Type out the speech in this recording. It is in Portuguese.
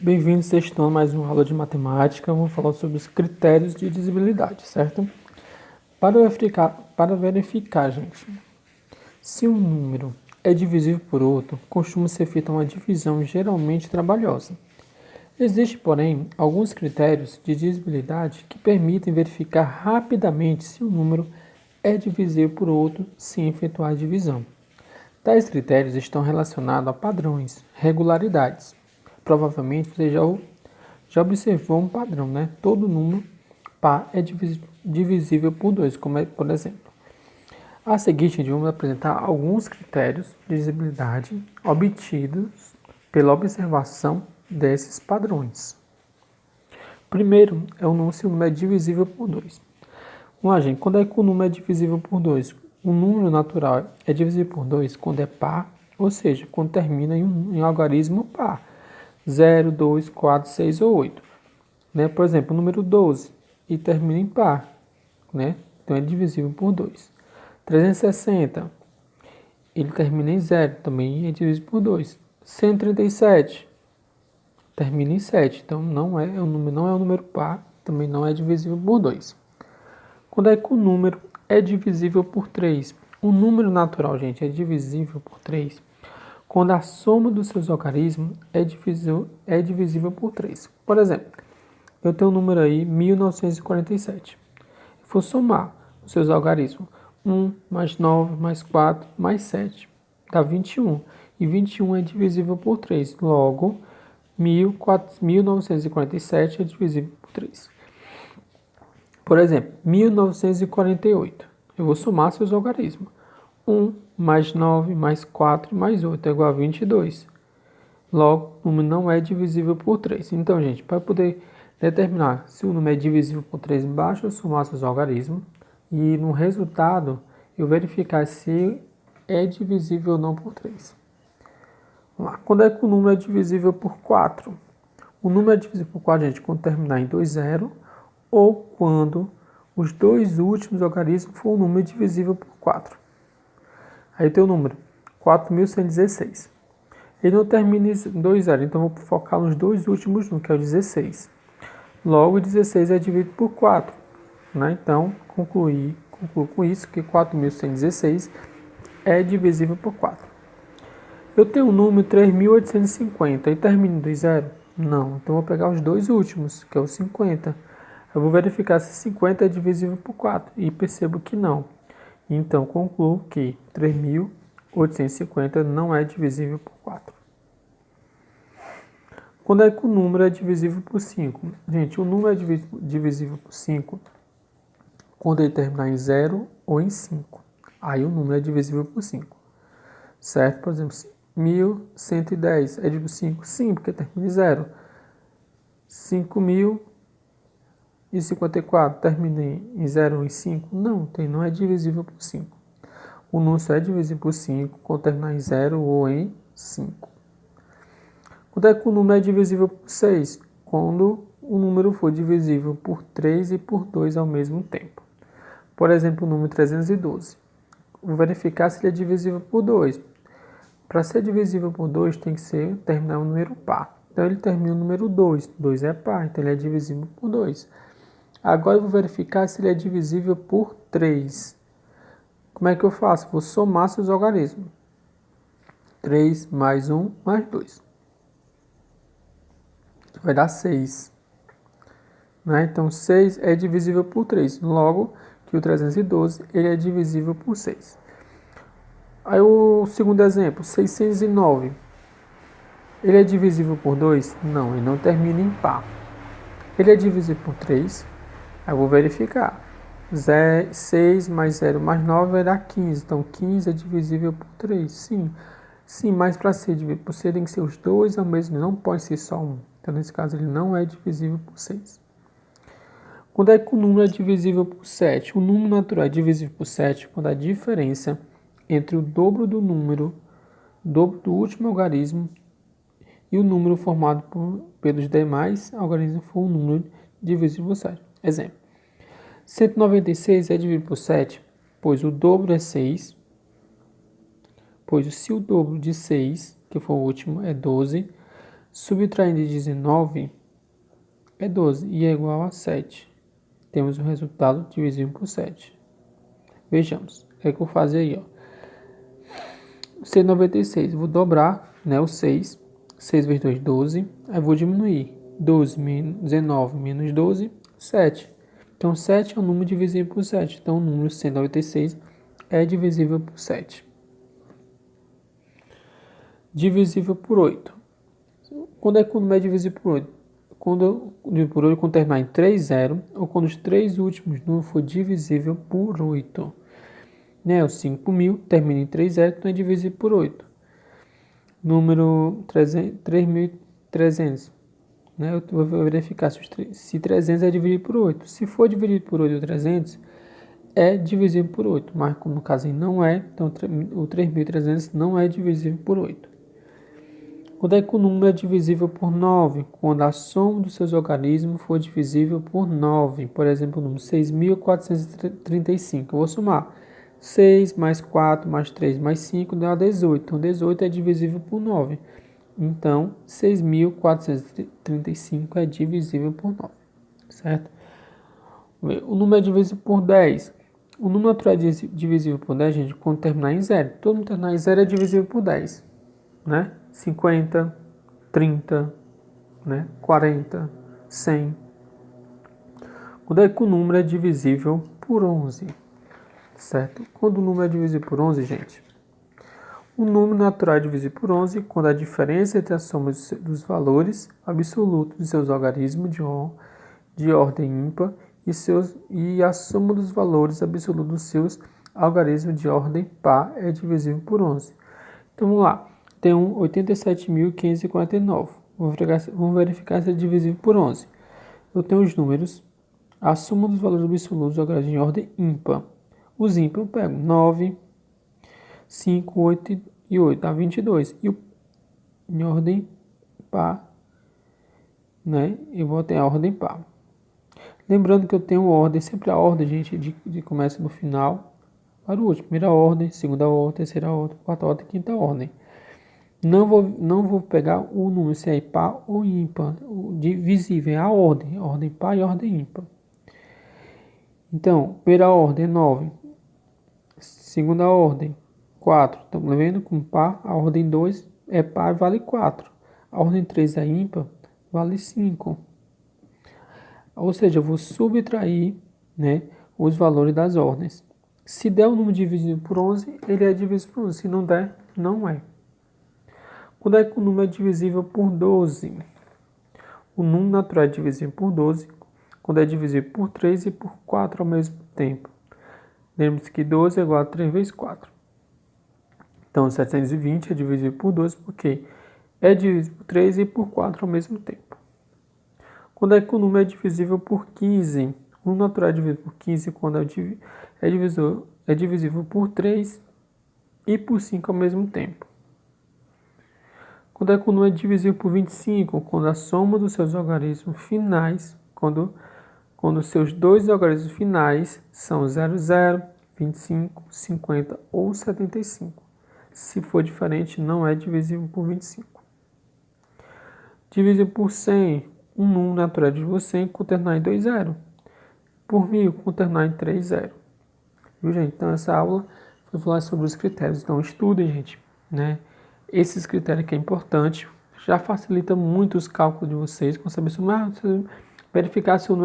Bem-vindos, sexto ano, mais uma aula de matemática. Vamos falar sobre os critérios de divisibilidade, certo? Para verificar, gente, se um número é divisível por outro, costuma ser feita uma divisão geralmente trabalhosa. Existem, porém, alguns critérios de divisibilidade que permitem verificar rapidamente se um número é divisível por outro sem efetuar a divisão. Tais critérios estão relacionados a padrões, regularidades. Provavelmente você já observou um padrão, né? Todo número par é divisível por 2, como é, por exemplo. A seguir, gente, vamos apresentar alguns critérios de divisibilidade obtidos pela observação desses padrões. Primeiro, é o número, se o número é divisível por 2. Vamos lá, gente, quando é que o número é divisível por 2? O número natural é divisível por 2 quando é par, ou seja, quando termina em um algarismo par. 0, 2, 4, 6 ou 8. Né? Por exemplo, o número 12 e termina em par. Né? Então é divisível por 2. 360, ele termina em 0, também é divisível por 2. 137, termina em 7, então não é um número par, também não é divisível por 2. Quando é que o número é divisível por 3? O número natural, gente, é divisível por 3 quando a soma dos seus algarismos é divisível por 3. Por exemplo, eu tenho um número aí, 1947. Eu vou somar os seus algarismos. 1 mais 9 mais 4 mais 7 dá 21. E 21 é divisível por 3. Logo, 1947 é divisível por 3. Por exemplo, 1948. Eu vou somar seus algarismos. 1 mais 9 mais 4 mais 8 é igual a 22. Logo, o número não é divisível por 3. Então, gente, para poder determinar se o número é divisível por 3, basta eu somar seus algarismos e no resultado eu verificar se é divisível ou não por 3. Vamos lá. Quando é que o número é divisível por 4? O número é divisível por 4, gente, quando terminar em 2 zero ou quando os dois últimos algarismos for um número divisível por 4. Aí tem o número 4.116. Ele não termina em 2 zero, então vou focar nos dois últimos números, que é o 16. Logo, 16 é dividido por 4. Né? Então, concluo com isso que 4.116 é divisível por 4. Eu tenho o número 3.850 e termina em 2 zero? Não, então vou pegar os dois últimos, que é o 50. Eu vou verificar se 50 é divisível por 4 e percebo que não. Então, concluo que 3.850 não é divisível por 4. Quando é que o número é divisível por 5? Gente, o número é divisível por 5 quando ele terminar em 0 ou em 5. Aí o número é divisível por 5. Certo? Por exemplo, 1.110 é divisível por 5? Sim, porque termina em 0. 5.054 termina em 0 ou em 5? Não, não é divisível por 5. O número só é divisível por 5 quando terminar em 0 ou em 5. Quando é que o número é divisível por 6? Quando o número for divisível por 3 e por 2 ao mesmo tempo. Por exemplo, o número 312. Vou verificar se ele é divisível por 2. Para ser divisível por 2, tem que terminar um número par. Então, ele termina o número 2. 2 é par, então ele é divisível por 2. Agora, eu vou verificar se ele é divisível por 3. Como é que eu faço? Vou somar seus algarismos. 3 mais 1 mais 2. Vai dar 6. Né? Então, 6 é divisível por 3. Logo, que o 312 ele é divisível por 6. Aí o segundo exemplo, 609. Ele é divisível por 2? Não, ele não termina em par. Ele é divisível por 3? Aí eu vou verificar. 6 mais 0 mais 9 vai dar 15. Então, 15 é divisível por 3? Sim. Sim, mas para ser divisível por 6 tem que ser os dois ao mesmo, não pode ser só um. Então, nesse caso, ele não é divisível por 6. Quando é que o número é divisível por 7? O número natural é divisível por 7 quando a diferença entre o dobro do número, dobro do último algarismo, e o número formado pelos demais algarismos for um número divisível por 7. Exemplo. 196 é dividido por 7, pois o dobro é 6, pois se o dobro de 6, que for o último, é 12, Subtraindo de 19 é 12 e é igual a 7. Temos o resultado divisível por 7. Vejamos, o que é que eu vou fazer aí, ó. 196, vou dobrar, né, o 6. 6 vezes 2, 12. Aí vou diminuir. 12 menos 19 menos 12, 7. Então, 7 é um número divisível por 7. Então, o número 196 é divisível por 7. Divisível por 8. Quando é que o número é divisível por 8? Quando terminar em 3, 0, ou quando os 3 últimos números for divisível por 8. Né? O 5.000 termina em 3, 0, então é divisível por 8. Número 3.300. Né? Eu vou verificar se 300 é dividido por 8. Se for dividido por 8 ou 300, é divisível por 8. Mas como no caso aí não é, então o 3.300 não é divisível por 8. Quando é que o número é divisível por 9? Quando a soma dos seus algarismos for divisível por 9. Por exemplo, o número 6.435. Eu vou somar 6 mais 4 mais 3 mais 5 dá 18. Então, 18 é divisível por 9. Então, 6.435 é divisível por 9. Certo? O número é divisível por 10. O número natural é divisível por 10, gente, quando terminar em 0. Todo mundo terminar em 0 é divisível por 10. Né? 50, 30, né? 40, 100. Quando é que o número é divisível por 11? Certo? Quando o número é divisível por 11, gente, o número natural é divisível por 11 quando a diferença entre a soma dos valores absolutos de seus algarismos de ordem ímpar e a soma dos valores absolutos dos seus algarismos de ordem par é divisível por 11. Então, vamos lá. Tem 87.549. Vamos verificar se é divisível por 11. Eu tenho os números, a soma dos valores absolutos algarismos de ordem ímpar. Os ímpar eu pego 9, 5, 8 e 8, dá 22. E em ordem par, né? Eu vou ter a ordem par. Lembrando que eu tenho ordem, sempre a ordem, gente, de começa no final para o último. Primeira ordem, segunda ordem, terceira ordem, quarta ordem, quinta ordem. Não vou pegar o número se é par ou ímpar. O divisível é a ordem par e ordem ímpar. Então, primeira ordem é 9. Segunda ordem, 4. Estamos vendo como par. A ordem 2 é par, vale 4. A ordem 3 é ímpar, vale 5. Ou seja, eu vou subtrair, né, os valores das ordens. Se der o número dividido por 11, ele é divisível por 11. Se não der, não é. Quando é que o número é divisível por 12? O número natural é divisível por 12 quando é divisível por 3 e por 4 ao mesmo tempo. Lembre-se que 12 é igual a 3 vezes 4. Então, 720 é divisível por 12 porque é divisível por 3 e por 4 ao mesmo tempo. Quando é que o número é divisível por 15? O número natural é divisível por 15 quando é divisível por 3 e por 5 ao mesmo tempo. Quando é que o número é divisível por 25? Quando a soma dos seus algarismos finais, quando os seus dois algarismos finais são 00, 25, 50 ou 75. Se for diferente, não é divisível por 25. Divisível por 100, um número natural é divisível por 100 com terminar em 2 zero. Por 1000 com terminar em 3 zero. Viu, gente? Então, essa aula foi falar sobre os critérios. Então, estudem, gente, né? Esses critérios que é importante, já facilita muito os cálculos de vocês, com saber verificar se o